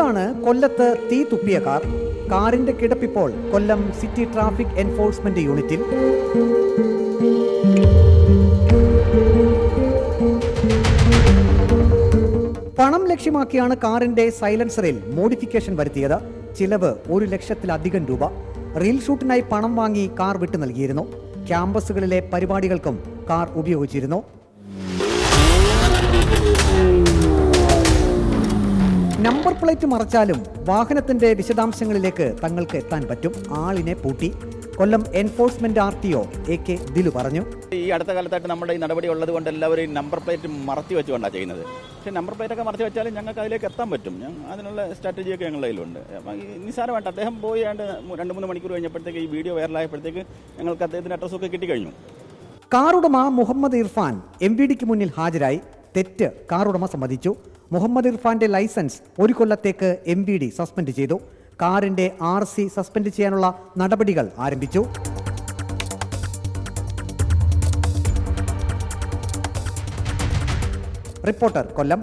ഇതാണ് കൊല്ലത്ത് തീ തുപ്പിയ കാർ. കാറിന്റെ കിടപ്പിപ്പോൾ കൊല്ലം സിറ്റി ട്രാഫിക് എൻഫോഴ്സ്മെന്റ് യൂണിറ്റിൽ. പണം ലക്ഷ്യമാക്കിയാണ് കാറിന്റെ സൈലൻസറിൽ മോഡിഫിക്കേഷൻ വരുത്തിയത്. ചിലവ് 1 ലക്ഷത്തിലധികം രൂപ. റീൽ ഷൂട്ടിനായി പണം വാങ്ങി കാർ വിട്ടു നൽകിയിരുന്നു. ക്യാമ്പസുകളിലെ പരിപാടികൾക്കും കാർ ഉപയോഗിച്ചിരുന്നു. നമ്പർ പ്ലേറ്റ് മറച്ചാലും വാഹനത്തിന്റെ വിശദാംശങ്ങളിലേക്ക് തങ്ങൾക്ക് എത്താൻ പറ്റും. ആളിനെ പൂട്ടി. കൊല്ലം എൻഫോഴ്സ്മെന്റ് RTO AK ദിലു പറഞ്ഞു. ഈ അടുത്ത കാലത്തായിട്ട് നമ്മുടെ ഈ നടപടി ഉള്ളത് കൊണ്ട് എല്ലാവരും നമ്പർ പ്ലേറ്റ് മറത്തി വെച്ചുകൊണ്ടാണ് ചെയ്യുന്നത്. പക്ഷേ നമ്പർ പ്ലേറ്റ് ഒക്കെ മറത്തി വെച്ചാലും ഞങ്ങൾക്ക് അതിലേക്ക് എത്താൻ പറ്റും. അതിനുള്ള സ്ട്രാറ്റജിയൊക്കെ ഞങ്ങളുടെ കയ്യിലുണ്ട്. അപ്പം ഈ നിസ്സാരമായിട്ട് അദ്ദേഹം പോയി 2-3 മണിക്കൂർ കഴിഞ്ഞപ്പോഴത്തേക്ക് ഈ വീഡിയോ വൈറലായപ്പോഴത്തേക്ക് ഞങ്ങൾക്ക് അദ്ദേഹത്തിൻ്റെ അഡ്രസ്സൊക്കെ കിട്ടിക്കഴിഞ്ഞു. കാറുടമ മുഹമ്മദ് ഇർഫാൻ MVDക്ക് മുന്നിൽ ഹാജരായി. തെറ്റ് കാറുടമ സമ്മതിച്ചു. മുഹമ്മദ് ഇർഫാന്റെ ലൈസൻസ് 1 കൊല്ലത്തേക്ക് MVD സസ്പെൻഡ് ചെയ്തു. കാറിന്റെ RC സസ്പെൻഡ് ചെയ്യാനുള്ള നടപടികൾ ആരംഭിച്ചു. റിപ്പോർട്ടർ കൊല്ലം.